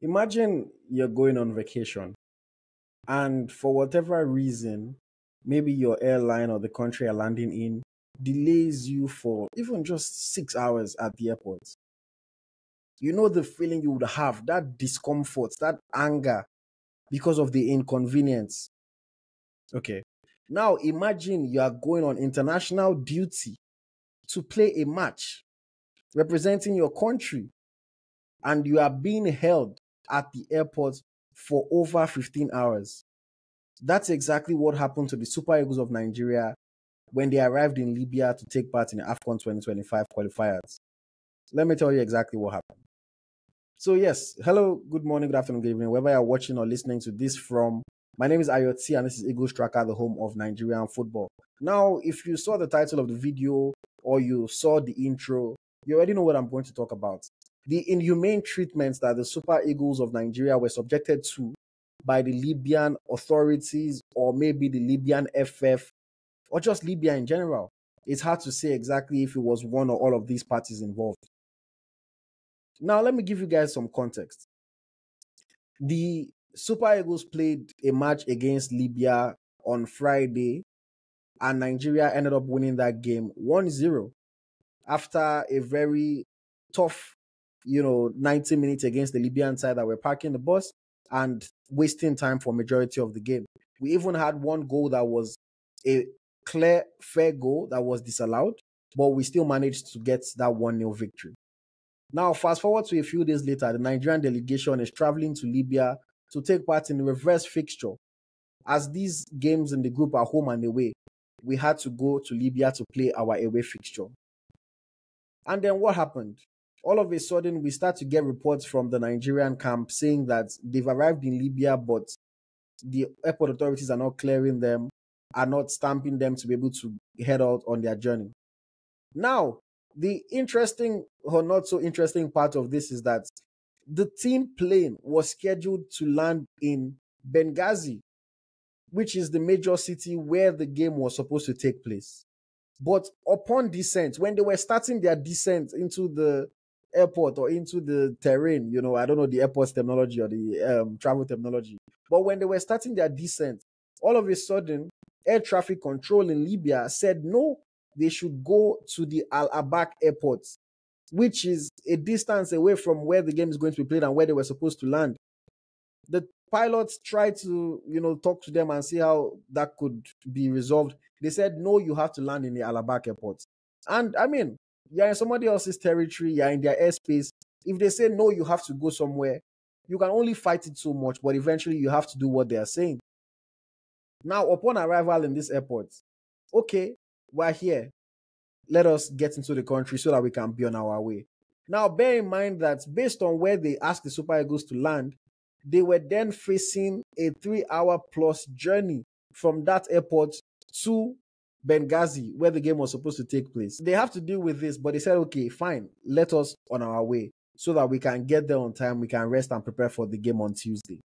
Imagine you're going on vacation and for whatever reason, maybe your airline or the country you're landing in delays you for even just 6 hours at the airport. You know the feeling you would have, that discomfort, that anger because of the inconvenience. Okay. Now imagine you are going on international duty to play a match representing your country and you are being held at the airport for over 15 hours. That's exactly what happened to the Super Eagles of Nigeria when they arrived in Libya to take part in the AFCON 2025 qualifiers. Let me tell you exactly what happened. So yes, hello, good morning, good afternoon, good evening, wherever you're watching or listening to this from. My name is Ayoti and this is EaglesTracker, the home of Nigerian football. Now, if you saw the title of the video or you saw the intro, you already know what I'm going to talk about. The inhumane treatments that the Super Eagles of Nigeria were subjected to by the Libyan authorities or maybe the Libyan FF or just Libya in general. It's hard to say exactly if it was one or all of these parties involved. Now, let me give you guys some context. The Super Eagles played a match against Libya on Friday, and Nigeria ended up winning that game 1-0 after a very tough, 90 minutes against the Libyan side that were parking the bus and wasting time for majority of the game. We even had one goal that was a clear, fair goal that was disallowed, but we still managed to get that 1-0 victory. Now, fast forward to a few days later, the Nigerian delegation is traveling to Libya to take part in the reverse fixture. As these games in the group are home and away, we had to go to Libya to play our away fixture. And then what happened? All of a sudden, we start to get reports from the Nigerian camp saying that they've arrived in Libya, but the airport authorities are not clearing them, are not stamping them to be able to head out on their journey. Now, the interesting or not so interesting part of this is that the team plane was scheduled to land in Benghazi, which is the major city where the game was supposed to take place. But upon descent, when they were starting their descent into the airport or into the terrain, I don't know the airport's terminology or the travel terminology, but when they were starting their descent, all of a sudden, air traffic control in Libya said no, they should go to the Al-Abak airport, which is a distance away from where the game is going to be played and where they were supposed to land. The pilots tried to, talk to them and see how that could be resolved. They said, no, you have to land in the Al-Abak airport. And I mean, you're in somebody else's territory, you're in their airspace. If they say, no, you have to go somewhere, you can only fight it so much, but eventually you have to do what they are saying. Now, upon arrival in this airport, okay, we're here. Let us get into the country so that we can be on our way. Now, bear in mind that based on where they asked the Super Eagles to land, they were then facing a 3-hour plus journey from that airport to Benghazi, where the game was supposed to take place. They have to deal with this, but they said, okay, fine, let us on our way so that we can get there on time, we can rest and prepare for the game on Tuesday.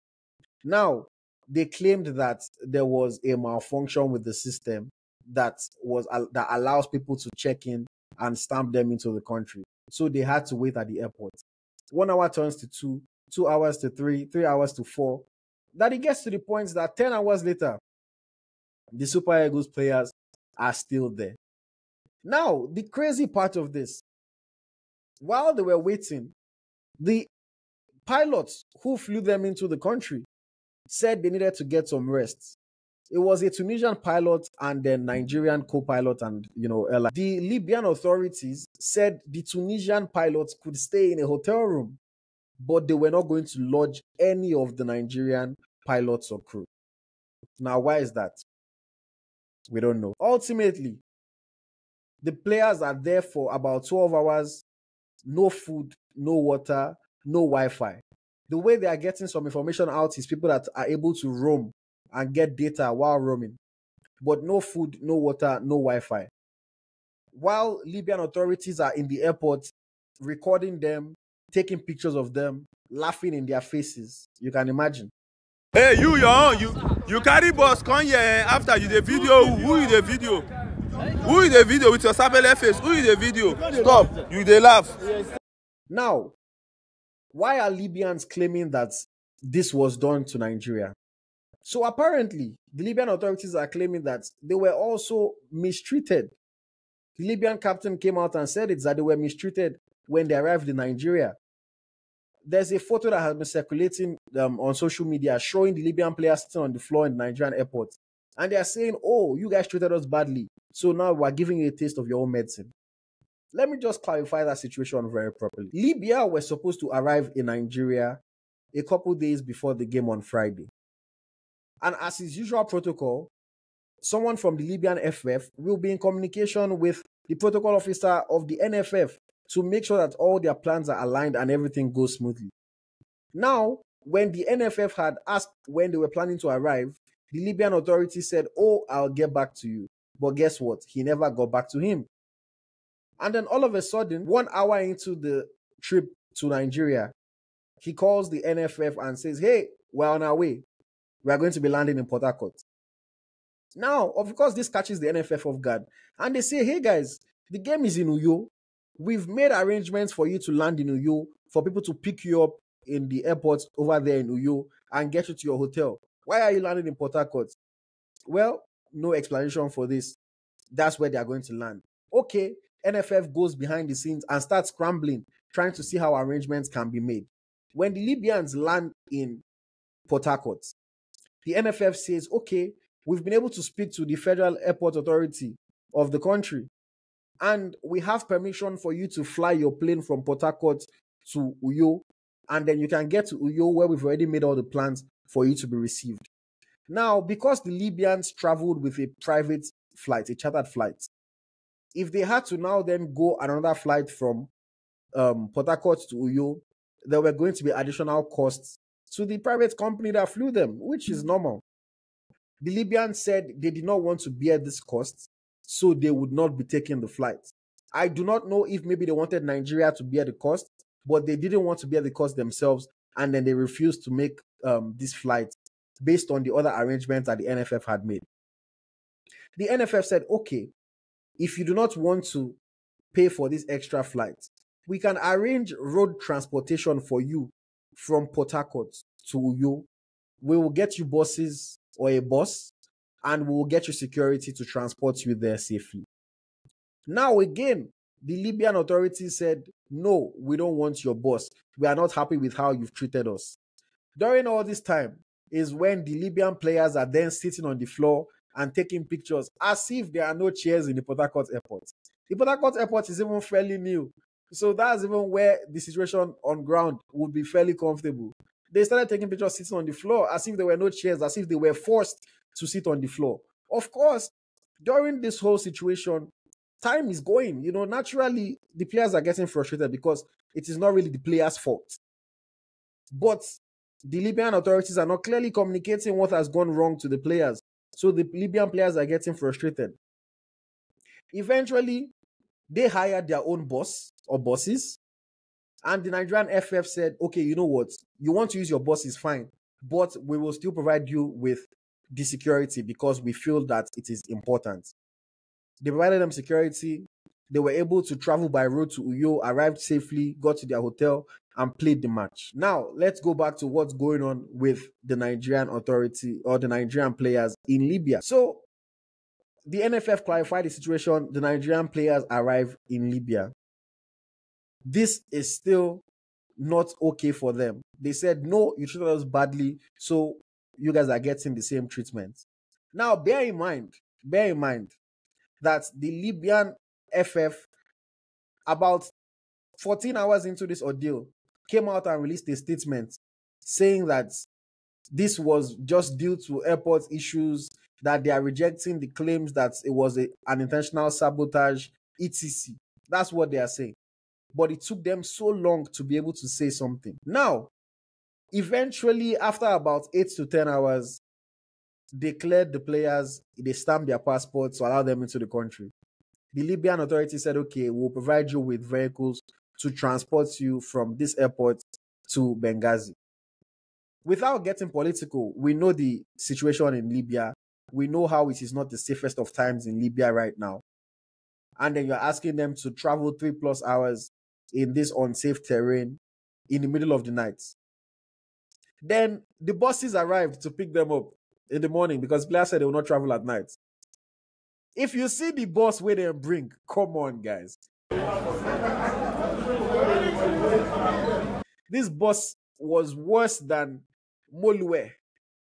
Now, they claimed that there was a malfunction with the system that allows people to check in and stamp them into the country. So they had to wait at the airport. 1 hour turns to 2, 2 hours to 3, 3 hours to 4. That it gets to the point that 10 hours later, the Super Eagles players are still there. Now, the crazy part of this, while they were waiting, the pilots who flew them into the country said they needed to get some rest. It was a Tunisian pilot and then Nigerian co-pilot and, airline. The Libyan authorities said the Tunisian pilots could stay in a hotel room, but they were not going to lodge any of the Nigerian pilots or crew. Now, why is that? We don't know. Ultimately, the players are there for about 12 hours, no food, no water, no Wi-Fi. The way they are getting some information out is people that are able to roam and get data while roaming, but no food, no water, no Wi-Fi. While Libyan authorities are in the airport recording them, taking pictures of them, laughing in their faces. You can imagine. Hey, you carry bus come here after you the video. Who is the video? Who is the video with your sapele face? Who is the video? Stop. You they laugh. Now, Why are Libyans claiming that this was done to Nigeria? So apparently, the Libyan authorities are claiming that they were also mistreated. The Libyan captain came out and said that they were mistreated when they arrived in Nigeria. There's a photo that has been circulating on social media showing the Libyan players sitting on the floor in the Nigerian airport. And they are saying, oh, you guys treated us badly, so now we're giving you a taste of your own medicine. Let me just clarify that situation very properly. Libya were supposed to arrive in Nigeria a couple days before the game on Friday. And as is usual protocol, someone from the Libyan FF will be in communication with the protocol officer of the NFF to make sure that all their plans are aligned and everything goes smoothly. Now, when the NFF had asked when they were planning to arrive, the Libyan authority said, oh, I'll get back to you. But guess what? He never got back to him. And then all of a sudden, 1 hour into the trip to Nigeria, he calls the NFF and says, hey, we're on our way. We are going to be landing in Port Harcourt. Now, of course, this catches the NFF off guard. And they say, hey guys, the game is in Uyo. We've made arrangements for you to land in Uyo, for people to pick you up in the airport over there in Uyo and get you to your hotel. Why are you landing in Port Harcourt? Well, no explanation for this. That's where they are going to land. Okay, NFF goes behind the scenes and starts scrambling, trying to see how arrangements can be made. When the Libyans land in Port Harcourt, the NFF says, okay, we've been able to speak to the Federal Airport Authority of the country, and we have permission for you to fly your plane from Port Harcourt to Uyo, and then you can get to Uyo where we've already made all the plans for you to be received. Now, because the Libyans traveled with a private flight, a chartered flight, if they had to now then go another flight from Port Harcourt to Uyo, there were going to be additional costs to the private company that flew them, which is normal. The Libyans said they did not want to bear this cost, so they would not be taking the flight. I do not know if maybe they wanted Nigeria to bear the cost, but they didn't want to bear the cost themselves, and then they refused to make this flight based on the other arrangements that the NFF had made. The NFF said, okay, if you do not want to pay for this extra flight, we can arrange road transportation for you from Port Harcourt to Uyo. We will get you buses or a bus, and we will get you security to transport you there safely. Now again, the Libyan authorities said, no, we don't want your bus. We are not happy with how you've treated us. During all this time is when the Libyan players are then sitting on the floor and taking pictures as if there are no chairs in the Port Harcourt airport. The Port Harcourt airport is even fairly new, so that's even where the situation on ground would be fairly comfortable. They started taking pictures sitting on the floor as if there were no chairs, as if they were forced to sit on the floor. Of course, during this whole situation, time is going. Naturally, the players are getting frustrated because it is not really the players' fault. But the Libyan authorities are not clearly communicating what has gone wrong to the players. So the Libyan players are getting frustrated. Eventually, they hired their own boss or bosses. And the Nigerian FF said, okay, you know what? You want to use your bosses, fine. But we will still provide you with the security because we feel that it is important. They provided them security. They were able to travel by road to Uyo, arrived safely, got to their hotel, and played the match. Now, let's go back to what's going on with the Nigerian authority or the Nigerian players in Libya. So, the NFF clarified the situation. The Nigerian players arrived in Libya. This is still not okay for them. They said, no, you treated us badly, so you guys are getting the same treatment. Now, bear in mind that the Libyan FF, about 14 hours into this ordeal, came out and released a statement saying that this was just due to airport issues, that they are rejecting the claims that it was an intentional sabotage, etc. That's what they are saying. But it took them so long to be able to say something. Now, eventually, after about 8 to 10 hours, they cleared the players, they stamped their passports to allow them into the country. The Libyan authority said, okay, we'll provide you with vehicles to transport you from this airport to Benghazi. Without getting political, we know the situation in Libya. We know how it is not the safest of times in Libya right now. And then you're asking them to travel 3+ hours in this unsafe terrain, in the middle of the night. Then the buses arrived to pick them up in the morning because players said they will not travel at night. If you see the bus where they bring, come on, guys. This bus was worse than Molue.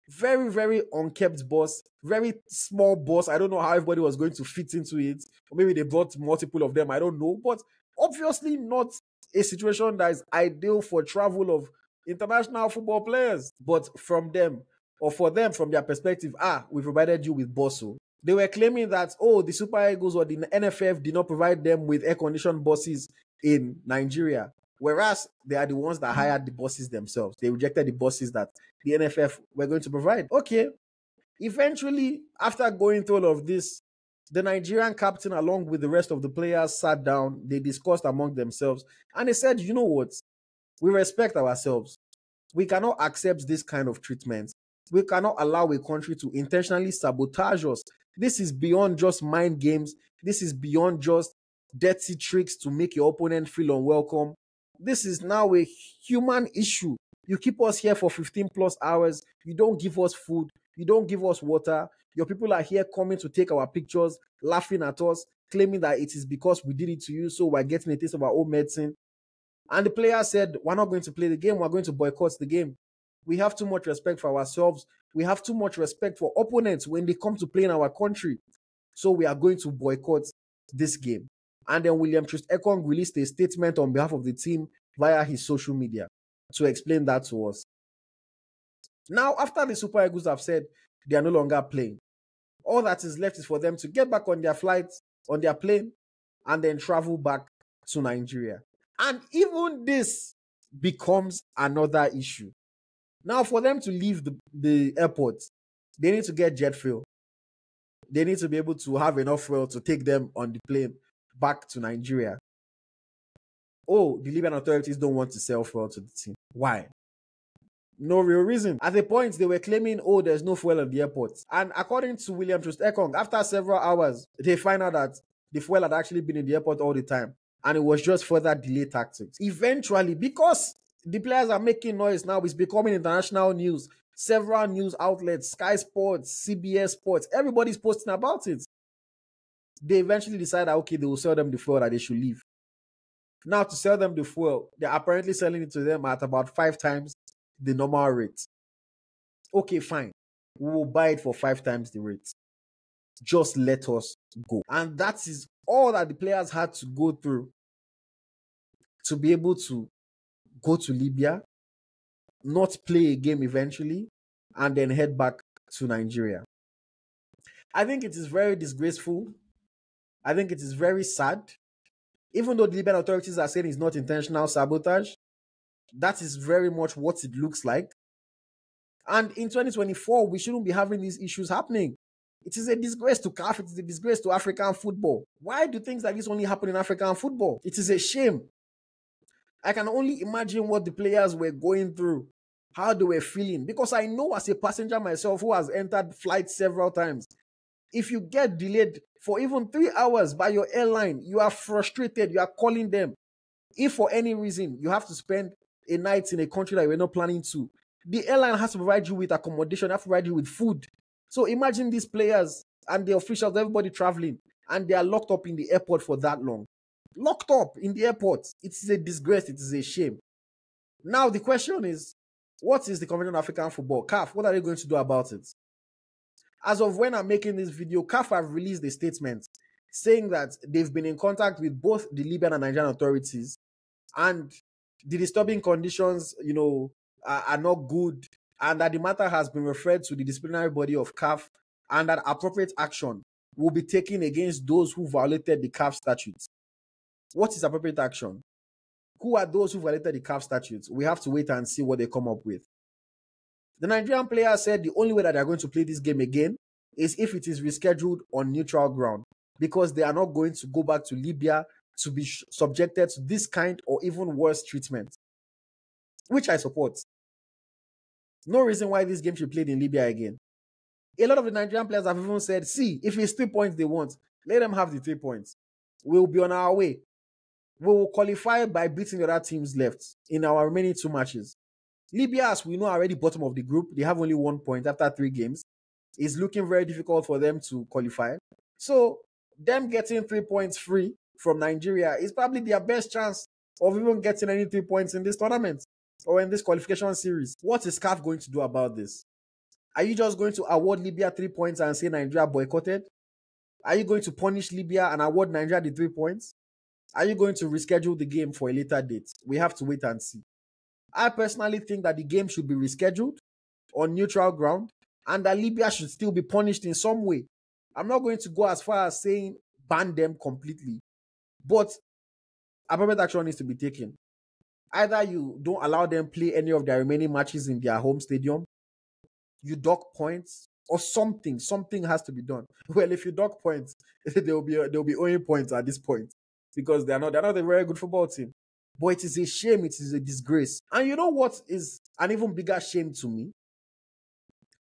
Very, very unkept bus. Very small bus. I don't know how everybody was going to fit into it. Or maybe they brought multiple of them. I don't know. But obviously not a situation that is ideal for travel of international football players. But from them, or for them, from their perspective, we provided you with buses. They were claiming that, the Super Eagles or the NFF did not provide them with air-conditioned buses in Nigeria. Whereas they are the ones that hired the buses themselves. They rejected the buses that the NFF were going to provide. Okay. Eventually, after going through all of this, the Nigerian captain, along with the rest of the players, sat down. They discussed among themselves. And they said, you know what? We respect ourselves. We cannot accept this kind of treatment. We cannot allow a country to intentionally sabotage us. This is beyond just mind games. This is beyond just dirty tricks to make your opponent feel unwelcome. This is now a human issue. You keep us here for 15 plus hours. You don't give us food. You don't give us water. Your people are here coming to take our pictures, laughing at us, claiming that it is because we did it to you, so we're getting a taste of our own medicine. And the player said, we're not going to play the game. We're going to boycott the game. We have too much respect for ourselves. We have too much respect for opponents when they come to play in our country. So we are going to boycott this game. And then William Troost-Ekong released a statement on behalf of the team via his social media to explain that to us. Now, after the Super Eagles have said they are no longer playing, all that is left is for them to get back on their flight, on their plane, and then travel back to Nigeria. And even this becomes another issue. Now, for them to leave the airport, they need to get jet fuel. They need to be able to have enough fuel to take them on the plane back to Nigeria. The Libyan authorities don't want to sell fuel to the team. Why? No real reason. At the point, they were claiming, there's no fuel at the airport. And according to William Troost-Ekong, after several hours, they find out that the fuel had actually been in the airport all the time. And it was just further delay tactics. Eventually, because the players are making noise now, it's becoming international news. Several news outlets, Sky Sports, CBS Sports, everybody's posting about it. They eventually decide that, they will sell them the fuel, that they should leave. Now, to sell them the fuel, they're apparently selling it to them at about 5 times the normal rate. Okay, fine. We will buy it for 5 times the rate. Just let us go. And that is all that the players had to go through to be able to go to Libya, not play a game eventually, and then head back to Nigeria. I think it is very disgraceful. I think it is very sad. Even though the Libyan authorities are saying it's not intentional sabotage, that is very much what it looks like. And in 2024, we shouldn't be having these issues happening. It is a disgrace to CAF. It is a disgrace to African football. Why do things like this only happen in African football? It is a shame. I can only imagine what the players were going through, how they were feeling. Because I know as a passenger myself who has entered flights several times, if you get delayed for even 3 hours by your airline, you are frustrated, you are calling them. If for any reason you have to spend a night in a country that you're not planning to, the airline has to provide you with accommodation, have to provide you with food. So imagine these players and the officials, everybody traveling, and they are locked up in the airport for that long. Locked up in the airport. It is a disgrace. It is a shame. Now the question is, what is the Convention on African Football, CAF? What are they going to do about it? As of when I'm making this video, CAF have released a statement saying that they've been in contact with both the Libyan and Nigerian authorities, and the disturbing conditions, are not good, and that the matter has been referred to the disciplinary body of CAF, and that appropriate action will be taken against those who violated the CAF statutes. What is appropriate action? Who are those who violated the CAF statutes? We have to wait and see what they come up with. The Nigerian player said the only way that they're going to play this game again is if it is rescheduled on neutral ground, because they are not going to go back to Libya to be subjected to this kind or even worse treatment, which I support. No reason why this game should be played in Libya again. A lot of the Nigerian players have even said, see, if it's 3 points they want, let them have the 3 points. We'll be on our way. We will qualify by beating the other teams left in our remaining 2 matches. Libya, as we know, are already bottom of the group. They have only 1 point after 3 games. It's looking very difficult for them to qualify. So them getting 3 points free from Nigeria is probably their best chance of even getting any 3 points in this tournament or in this qualification series. What is CAF going to do about this? Are you just going to award Libya 3 points and say Nigeria boycotted? Are you going to punish Libya and award Nigeria the 3 points? Are you going to reschedule the game for a later date? We have to wait and see. I personally think that the game should be rescheduled on neutral ground and that Libya should still be punished in some way. I'm not going to go as far as saying ban them completely, but appropriate action needs to be taken. Either you don't allow them play any of their remaining matches in their home stadium, you dock points, or something. Something has to be done. Well, if you dock points, they'll be owing points at this point because they're not a very good football team. But it is a shame, it is a disgrace. And you know what is an even bigger shame to me?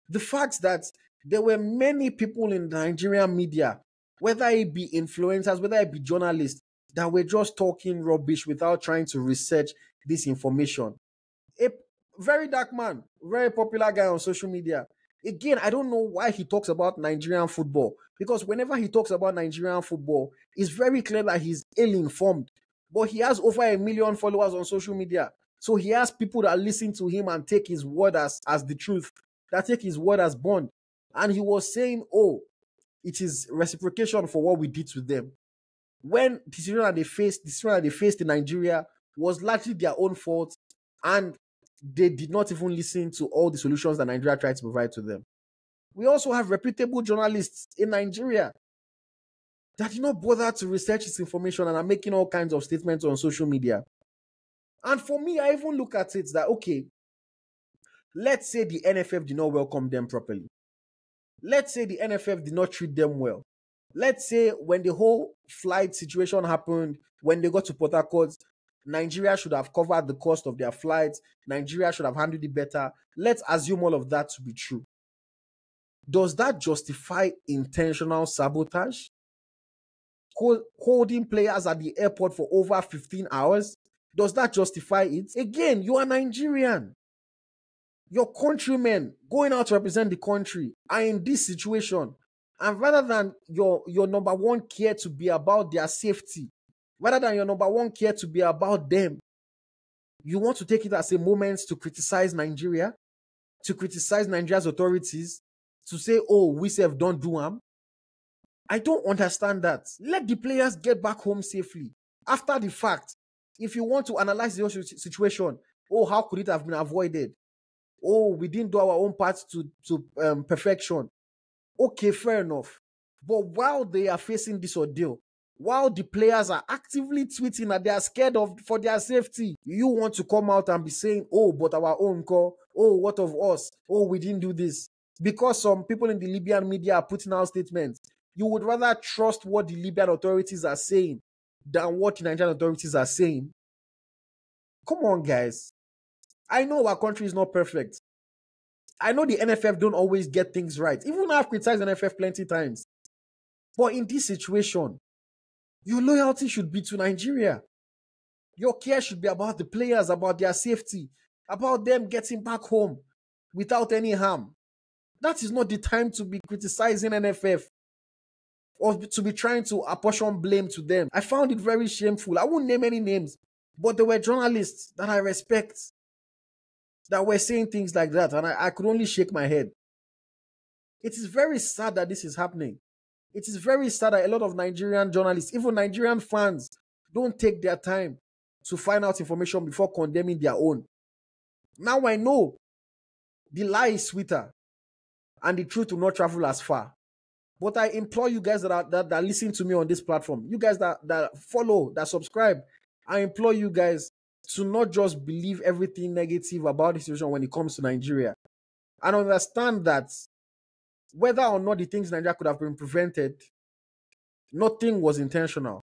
The fact that there were many people in the Nigerian media, whether it be influencers, whether it be journalists, that were just talking rubbish without trying to research this information. A very dark man, very popular guy on social media. Again, I don't know why he talks about Nigerian football. Because whenever he talks about Nigerian football, it's very clear that he's ill-informed. But he has over 1 million followers on social media. So he has people that listen to him and take his word as the truth, that take his word as bond. And he was saying, oh, it is reciprocation for what we did to them. When the situation that they faced in Nigeria was largely their own fault, and they did not even listen to all the solutions that Nigeria tried to provide to them. We also have reputable journalists in Nigeria that did not bother to research this information and are making all kinds of statements on social media. And for me, I even look at it that, okay, let's say the NFF did not welcome them properly. Let's say the NFF did not treat them well. Let's say when the whole flight situation happened, when they got to Port Harcourt, Nigeria should have covered the cost of their flights. Nigeria should have handled it better. Let's assume all of that to be true. Does that justify intentional sabotage? Holding players at the airport for over 15 hours? Does that justify it? Again, you are Nigerian. Your countrymen going out to represent the country are in this situation. And rather than your number one care to be about their safety, rather than your number one care to be about them, you want to take it as a moment to criticize Nigeria, to criticize Nigeria's authorities, to say, oh, we self don't do harm. I don't understand that. Let the players get back home safely. After the fact, if you want to analyze the situation, oh, how could it have been avoided? Oh, we didn't do our own part to perfection. Okay, fair enough. But while they are facing this ordeal, while the players are actively tweeting that they are scared for their safety, you want to come out and be saying, oh, but our own call, oh, what of us? Oh, we didn't do this. Because some people in the Libyan media are putting out statements, you would rather trust what the Libyan authorities are saying than what the Nigerian authorities are saying. Come on, guys. I know our country is not perfect. I know the NFF don't always get things right. Even I've criticized the NFF plenty times. But in this situation, your loyalty should be to Nigeria. Your care should be about the players, about their safety, about them getting back home without any harm. That is not the time to be criticizing NFF or to be trying to apportion blame to them. I found it very shameful. I won't name any names, but there were journalists that I respect that were saying things like that, and I could only shake my head. It is very sad that this is happening. It is very sad that a lot of Nigerian journalists, even Nigerian fans, don't take their time to find out information before condemning their own. Now I know the lie is sweeter and the truth will not travel as far. But I implore you guys that listen to me on this platform, you guys that follow, that subscribe, I implore you guys to not just believe everything negative about the situation when it comes to Nigeria. And understand that whether or not the things in Nigeria could have been prevented, nothing was intentional.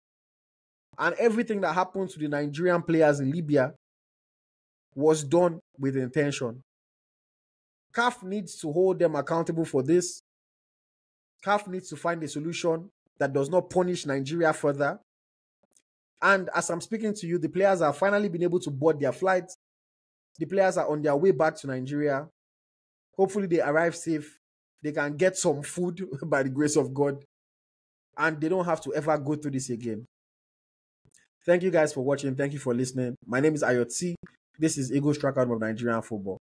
And everything that happened to the Nigerian players in Libya was done with intention. CAF needs to hold them accountable for this. CAF needs to find a solution that does not punish Nigeria further. And as I'm speaking to you, the players have finally been able to board their flights. The players are on their way back to Nigeria. Hopefully they arrive safe. They can get some food by the grace of God. And they don't have to ever go through this again. Thank you guys for watching. Thank you for listening. My name is Ayotsi. This is EaglesTracker of Nigerian football.